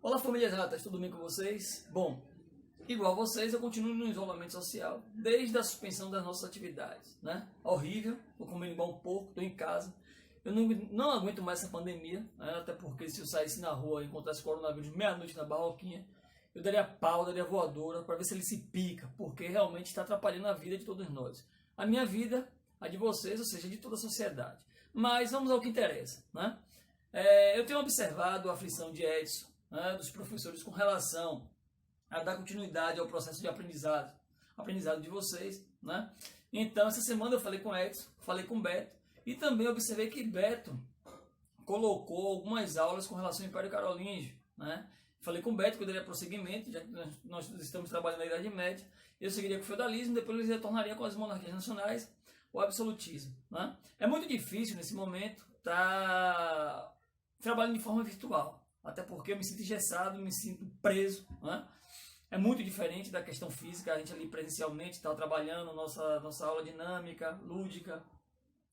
Olá, famílias ratas, tudo bem com vocês? Bom, igual vocês, eu continuo no isolamento social desde a suspensão das nossas atividades, né? Horrível, tô comendo igual um porco, tô em casa. Eu não aguento mais essa pandemia, né? Até porque se eu saísse na rua e encontrasse coronavírus meia-noite na Barroquinha, eu daria pau, daria voadora para ver se ele se pica, porque realmente está atrapalhando a vida de todos nós. A minha vida, a de vocês, ou seja, de toda a sociedade. Mas vamos ao que interessa, né? Eu tenho observado a aflição de Edson, né, dos professores com relação a dar continuidade ao processo de aprendizado de vocês, né? Então, essa semana eu falei com Edson, falei com Beto, e também observei que Beto colocou algumas aulas com relação ao Império Carolíngio, né? Falei com Beto que eu daria prosseguimento, já que nós estamos trabalhando na Idade Média, eu seguiria com o feudalismo, depois eles retornariam com as monarquias nacionais, o absolutismo, né? É muito difícil nesse momento estar trabalhando de forma virtual, até porque eu me sinto engessado, me sinto preso, né? É muito diferente da questão física, a gente ali presencialmente está trabalhando nossa aula dinâmica, lúdica,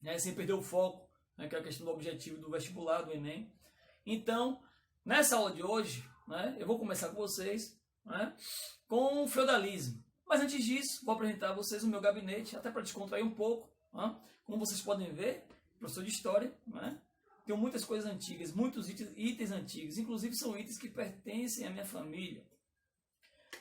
né? Sem perder o foco, né? Que é a questão do objetivo do vestibular, do Enem. Então, nessa aula de hoje, né, eu vou começar com vocês, né, com o feudalismo. Mas antes disso, vou apresentar a vocês o meu gabinete, até para descontrair um pouco, né? Como vocês podem ver, professor de História, né? Tenho muitas coisas antigas, muitos itens antigos, inclusive são itens que pertencem à minha família.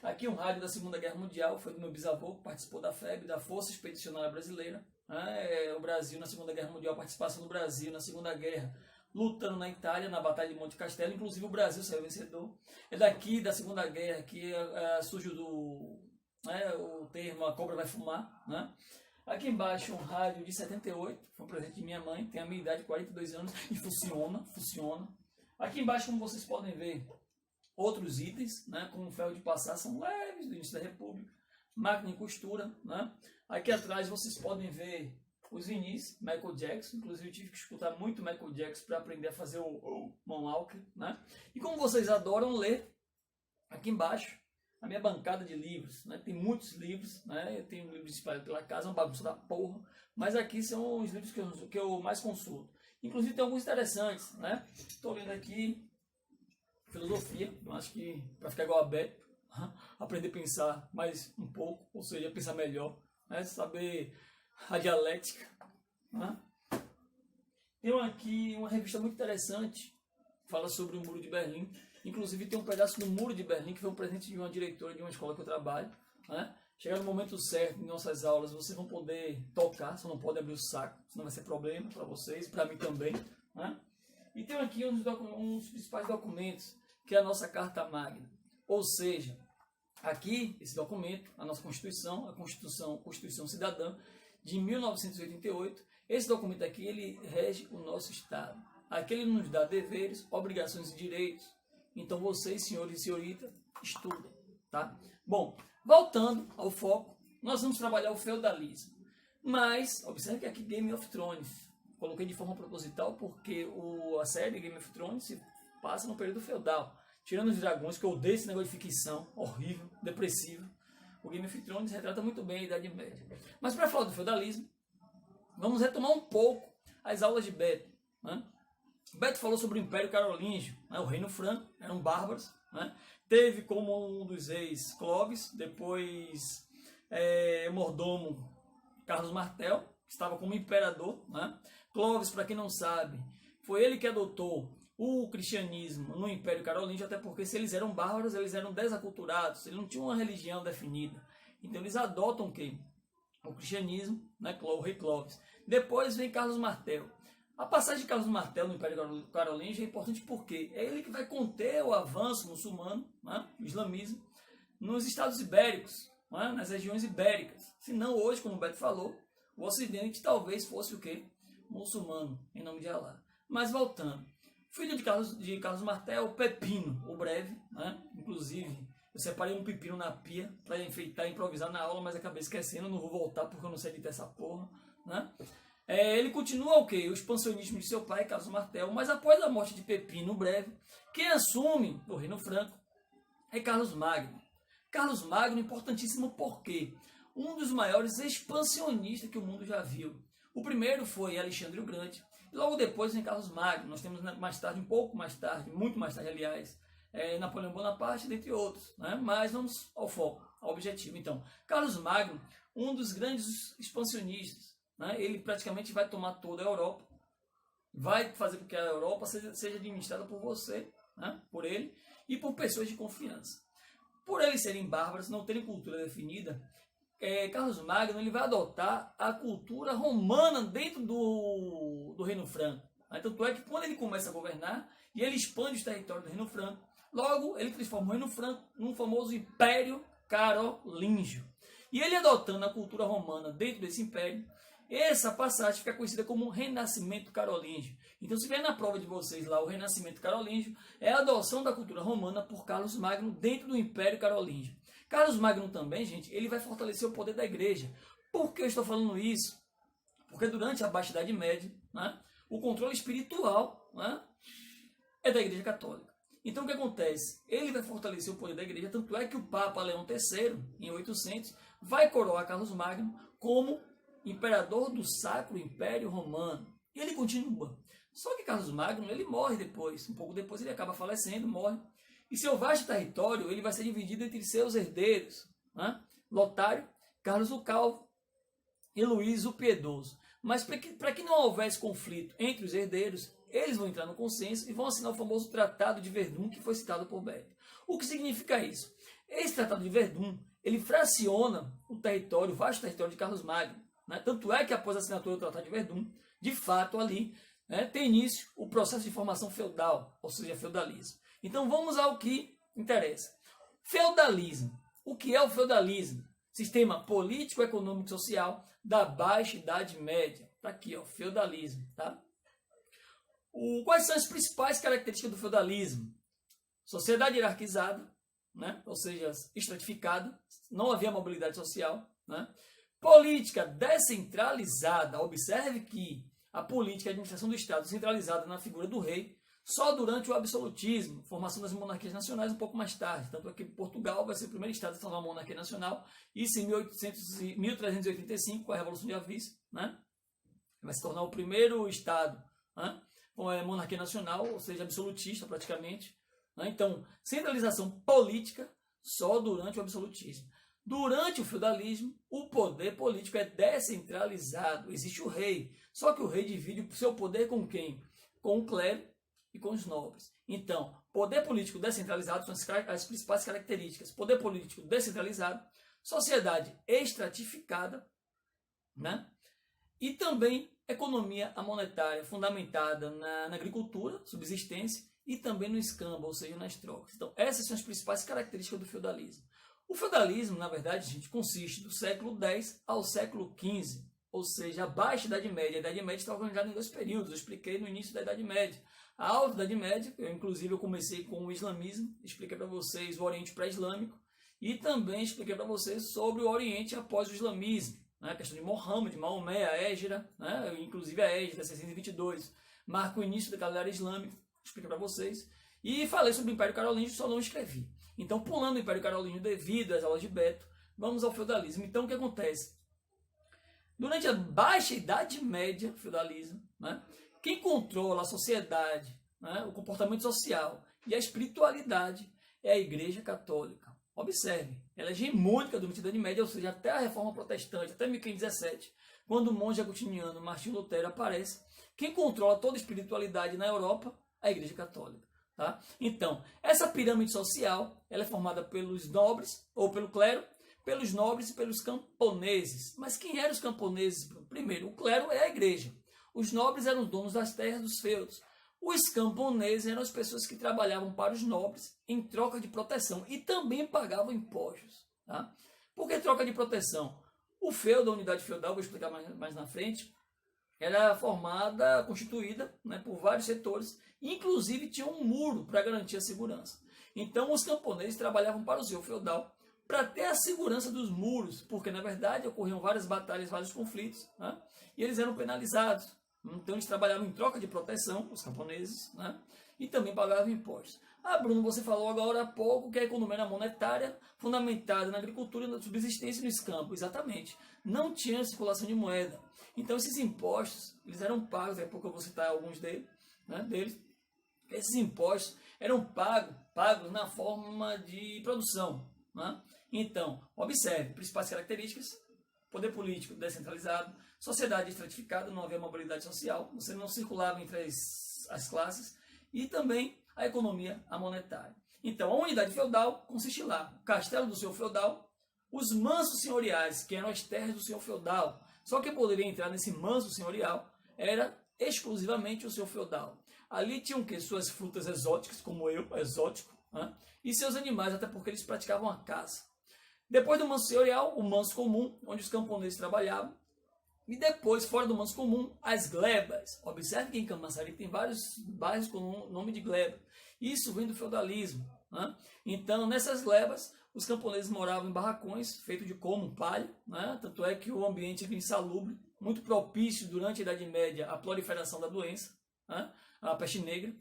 Aqui um rádio da Segunda Guerra Mundial, foi do meu bisavô, que participou da FEB, da Força Expedicionária Brasileira. Né? O Brasil na Segunda Guerra Mundial, a participação do Brasil na Segunda Guerra, lutando na Itália, na Batalha de Monte Castelo, inclusive o Brasil saiu vencedor. É daqui da Segunda Guerra que surge o termo "a cobra vai fumar", né? Aqui embaixo um rádio de 78, foi um presente de minha mãe, tem a minha idade, 42 anos, e funciona. Aqui embaixo, como vocês podem ver, outros itens, né, como ferro de passar, são leves, do início da República, máquina de costura, né? Aqui atrás vocês podem ver os vinis, Michael Jackson, inclusive eu tive que escutar muito Michael Jackson para aprender a fazer o Moonwalker, né? E como vocês adoram ler, aqui embaixo, a minha bancada de livros, né? Tem muitos livros, né? Eu tenho livros espalhados pela casa, uma bagunça da porra, mas aqui são os livros que eu mais consulto. Inclusive tem alguns interessantes, né? Estou lendo aqui filosofia, eu acho que para ficar igual a Beto, aprender a pensar mais um pouco, ou seja, pensar melhor, né? Saber a dialética, né? Tenho aqui uma revista muito interessante, fala sobre o Muro de Berlim. Inclusive tem um pedaço do Muro de Berlim que foi um presente de uma diretora de uma escola que eu trabalho, né? Chegar no momento certo em nossas aulas, vocês vão poder tocar, só não podem abrir o saco, senão vai ser problema para vocês, para mim também, né? E tem aqui um dos principais documentos, que é a nossa Carta Magna. Ou seja, aqui, esse documento, a nossa Constituição, a Constituição Cidadã, de 1988, esse documento aqui, ele rege o nosso Estado. Aqui ele nos dá deveres, obrigações e direitos. Então vocês, senhores e senhorita, estudem, tá? Bom, voltando ao foco, nós vamos trabalhar o feudalismo. Mas, observe que aqui Game of Thrones, coloquei de forma proposital porque a série Game of Thrones se passa no período feudal. Tirando os dragões, que eu odeio esse negócio de ficção, horrível, depressivo, o Game of Thrones retrata muito bem a Idade Média. Mas para falar do feudalismo, vamos retomar um pouco as aulas de Beto, né? Beto falou sobre o Império Carolíngio, né? O Reino Franco, eram bárbaros, né? Teve como um dos reis Clovis, depois mordomo Carlos Martel, que estava como imperador, né? Clovis, para quem não sabe, foi ele que adotou o cristianismo no Império Carolíngio, até porque se eles eram bárbaros, eles eram desaculturados, eles não tinham uma religião definida. Então eles adotam o cristianismo, né? O rei Clovis. Depois vem Carlos Martel. A passagem de Carlos Martel no Império Carolíngio é importante porque é ele que vai conter o avanço muçulmano, né, o islamismo, nos estados ibéricos, né, nas regiões ibéricas. Se não hoje, como o Beto falou, o Ocidente talvez fosse o quê? Muçulmano, em nome de Alá. Mas voltando, filho de Carlos Martel, Pepino, o breve, né, inclusive eu separei um pepino na pia para enfeitar e improvisar na aula, mas acabei esquecendo, não vou voltar porque eu não sei editar essa porra, né? Ele continua o expansionismo de seu pai, Carlos Martel, mas após a morte de Pepino, breve, quem assume o Reino Franco é Carlos Magno. Carlos Magno, importantíssimo porque um dos maiores expansionistas que o mundo já viu. O primeiro foi Alexandre o Grande, e logo depois vem Carlos Magno. Nós temos mais tarde, um pouco mais tarde, muito mais tarde, aliás, Napoleão Bonaparte, dentre outros, né? Mas vamos ao foco, ao objetivo. Então, Carlos Magno, um dos grandes expansionistas, né? Ele praticamente vai tomar toda a Europa, vai fazer com que a Europa seja administrada por você, né? Por ele e por pessoas de confiança. Por eles serem bárbaros, não terem cultura definida, Carlos Magno ele vai adotar a cultura romana dentro do Reino Franco. Tanto é que quando ele começa a governar e ele expande os territórios do Reino Franco, logo ele transforma o Reino Franco num famoso Império Carolíngio. E ele adotando a cultura romana dentro desse império, essa passagem fica conhecida como Renascimento Carolíngio. Então, se vier na prova de vocês lá o Renascimento Carolíngio, é a adoção da cultura romana por Carlos Magno dentro do Império Carolíngio. Carlos Magno também, gente, ele vai fortalecer o poder da igreja. Por que eu estou falando isso? Porque durante a Baixa Idade Média, né, o controle espiritual, né, é da Igreja Católica. Então o que acontece? Ele vai fortalecer o poder da igreja, tanto é que o Papa Leão III, em 800, vai coroar Carlos Magno como imperador do Sacro Império Romano. E ele continua. Só que Carlos Magno, ele morre depois. Um pouco depois ele acaba falecendo, morre. E seu vasto território ele vai ser dividido entre seus herdeiros, né? Lotário, Carlos o Calvo e Luís o Piedoso. Mas para que não houvesse conflito entre os herdeiros, eles vão entrar no consenso e vão assinar o famoso Tratado de Verdun, que foi citado por Beto. O que significa isso? Esse Tratado de Verdun, ele fraciona o território, o vasto território de Carlos Magno. Né? Tanto é que após a assinatura do Tratado de Verdun, de fato ali, né, tem início o processo de formação feudal, ou seja, feudalismo. Então vamos ao que interessa. Feudalismo. O que é o feudalismo? Sistema político, econômico e social da Baixa Idade Média. Está aqui, ó, feudalismo. Tá? Quais são as principais características do feudalismo? Sociedade hierarquizada, né? Ou seja, estratificada, não havia mobilidade social. Né? Política descentralizada. Observe que a política e a administração do Estado centralizada na figura do rei só durante o absolutismo, formação das monarquias nacionais um pouco mais tarde. Tanto é que Portugal vai ser o primeiro Estado a se tornar uma monarquia nacional, isso em 1385, com a Revolução de Avis, né? Vai se tornar o primeiro Estado, né, com a monarquia nacional, ou seja, absolutista praticamente. Né? Então, centralização política só durante o absolutismo. Durante o feudalismo, o poder político é descentralizado. Existe o rei, só que o rei divide o seu poder com quem? Com o clero e com os nobres. Então, poder político descentralizado são as principais características. Poder político descentralizado, sociedade estratificada, né? E também economia monetária fundamentada na agricultura, subsistência, e também no escambo, ou seja, nas trocas. Então, essas são as principais características do feudalismo. O feudalismo, na verdade, gente, consiste do século X ao século XV, ou seja, a Baixa Idade Média. A Idade Média está organizada em dois períodos, eu expliquei no início da Idade Média. A Alta Idade Média, inclusive eu comecei com o islamismo, expliquei para vocês o Oriente pré-islâmico, e também expliquei para vocês sobre o Oriente após o islamismo. Né? A questão de Mohammed, de Maomé, a Égira, né? Inclusive a Égira, 622, marca o início da galera islâmica, expliquei para vocês. E falei sobre o Império Carolíngio, só não escrevi. Então, pulando o Império Carolíngio devido às aulas de Beto, vamos ao feudalismo. Então, o que acontece? Durante a Baixa Idade Média, feudalismo, né, quem controla a sociedade, né, o comportamento social e a espiritualidade é a Igreja Católica. Observe, ela é hegemônica durante a Idade Média, ou seja, até a Reforma Protestante, até 1517, quando o monge agostiniano Martinho Lutero aparece, quem controla toda a espiritualidade na Europa é a Igreja Católica. Tá? Então, essa pirâmide social ela é formada pelos nobres, ou pelo clero, pelos nobres e pelos camponeses. Mas quem eram os camponeses? Primeiro, o clero é a igreja. Os nobres eram os donos das terras dos feudos. Os camponeses eram as pessoas que trabalhavam para os nobres em troca de proteção e também pagavam impostos. Tá? Por que troca de proteção? O feudo, a unidade feudal, vou explicar mais na frente, era formada, constituída, né, por vários setores, inclusive tinha um muro para garantir a segurança. Então os camponeses trabalhavam para o seu feudal para ter a segurança dos muros, porque na verdade ocorriam várias batalhas, vários conflitos, né, e eles eram penalizados. Então eles trabalhavam em troca de proteção, os camponeses, né, e também pagavam impostos. Bruno, você falou agora há pouco que a economia era monetária, fundamentada na agricultura, na subsistência e no escampo. Exatamente. Não tinha circulação de moeda. Então esses impostos, eles eram pagos, daqui a pouco eu vou citar alguns deles, Esses impostos eram pagos na forma de produção. Né? Então, observe, principais características: poder político descentralizado, sociedade estratificada, não havia mobilidade social, você não circulava entre as classes, e também a economia monetária. Então, a unidade feudal consiste lá: o castelo do senhor feudal, os mansos senhoriais, que eram as terras do senhor feudal. Só que poderia entrar nesse manso senhorial era exclusivamente o senhor feudal. Ali tinham que suas frutas exóticas, como eu, exótico, né? E seus animais, até porque eles praticavam a caça. Depois do manso senhorial, o manso comum, onde os camponeses trabalhavam. E depois, fora do manso comum, as glebas. Observe que em Camaçari tem vários bairros com o nome de gleba. Isso vem do feudalismo. Né? Então, nessas glebas, os camponeses moravam em barracões feitos de como, palha. Né? Tanto é que o ambiente era insalubre, muito propício durante a Idade Média à proliferação da doença, né? A peste negra,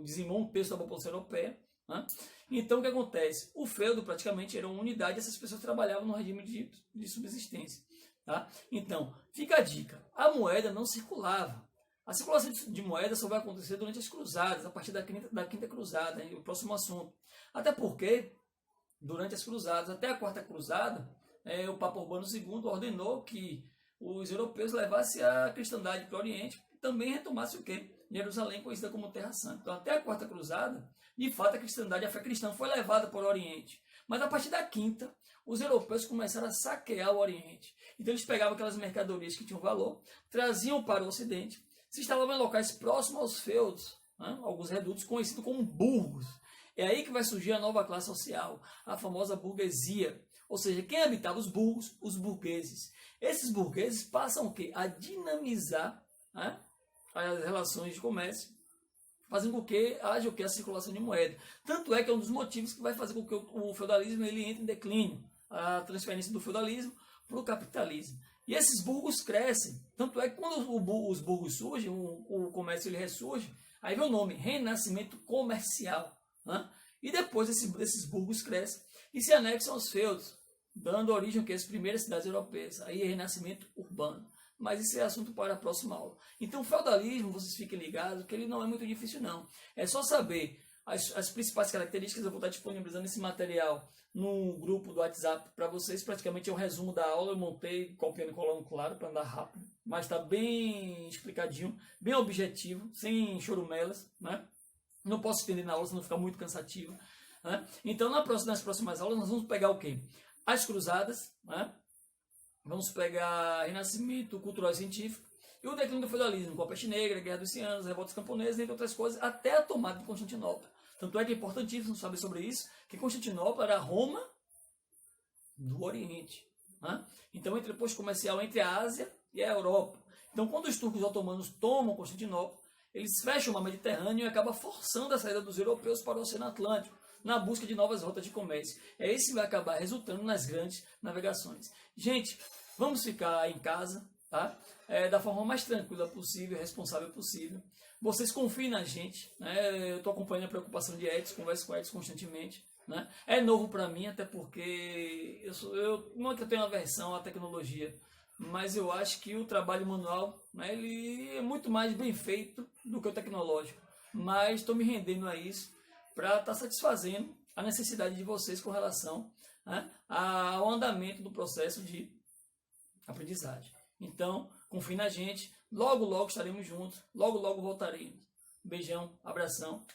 dizimou um terço da população europeia. Né? Então, o que acontece? O feudo praticamente era uma unidade, essas pessoas trabalhavam no regime de subsistência. Tá? Então, fica a dica: a moeda não circulava. A circulação de moeda só vai acontecer durante as cruzadas, a partir da quinta cruzada, o próximo assunto. Até porque, durante as cruzadas, até a quarta cruzada, o Papa Urbano II ordenou que os europeus levassem a cristandade para o Oriente e também retomassem o quê? Jerusalém, conhecida como Terra Santa. Então, até a quarta cruzada, de fato, a cristandade, a fé cristã foi levada para o Oriente. Mas a partir da quinta, os europeus começaram a saquear o Oriente. Então, eles pegavam aquelas mercadorias que tinham valor, traziam para o Ocidente, se instalavam em locais próximos aos feudos, né? Alguns redutos conhecidos como burgos. É aí que vai surgir a nova classe social, a famosa burguesia. Ou seja, quem habitava os burgos? Os burgueses. Esses burgueses passam o quê? A dinamizar, né, as relações de comércio, fazendo com que haja o quê? A circulação de moeda. Tanto é que é um dos motivos que vai fazer com que o feudalismo ele entre em declínio, a transferência do feudalismo para o capitalismo. E esses burgos crescem. Tanto é que quando os burgos surgem, o comércio ele ressurge, aí vem o nome, renascimento comercial. Né? E depois esses burgos crescem e se anexam aos feudos, dando origem às primeiras cidades europeias. Aí é renascimento urbano. Mas isso é assunto para a próxima aula. Então, o feudalismo, vocês fiquem ligados, que ele não é muito difícil, não. É só saber as principais características. Eu vou estar disponibilizando esse material no grupo do WhatsApp para vocês. Praticamente é o resumo da aula. Eu montei copiando e colando, claro, para andar rápido. Mas está bem explicadinho, bem objetivo, sem chorumelas, né? Não posso estender na aula, senão fica muito cansativo. Né? Então, nas próximas aulas, nós vamos pegar o quê? As cruzadas, né? Vamos pegar renascimento cultural e científico e o declínio do feudalismo, com a peste negra, a guerra dos 100 anos, revoltas camponesas, entre outras coisas, até a tomada de Constantinopla. Tanto é que é importantíssimo saber sobre isso, que Constantinopla era Roma do Oriente. Né? Então, entre o posto comercial entre a Ásia e a Europa. Então, quando os turcos otomanos tomam Constantinopla, eles fecham o mar Mediterrâneo e acabam forçando a saída dos europeus para o Oceano Atlântico, na busca de novas rotas de comércio. É isso que vai acabar resultando nas grandes navegações. Gente, vamos ficar em casa, tá? Da forma mais tranquila possível, responsável possível. Vocês confiem na gente, né? Eu estou acompanhando a preocupação de Edson, converso com Edson constantemente. Né? É novo para mim, até porque eu não é que eu tenho aversão à tecnologia, mas eu acho que o trabalho manual, né, ele é muito mais bem feito do que o tecnológico. Mas estou me rendendo a isso para estar satisfazendo a necessidade de vocês com relação, né, ao andamento do processo de aprendizagem. Então, confie na gente, logo, logo estaremos juntos, logo, logo voltaremos. Beijão, abração.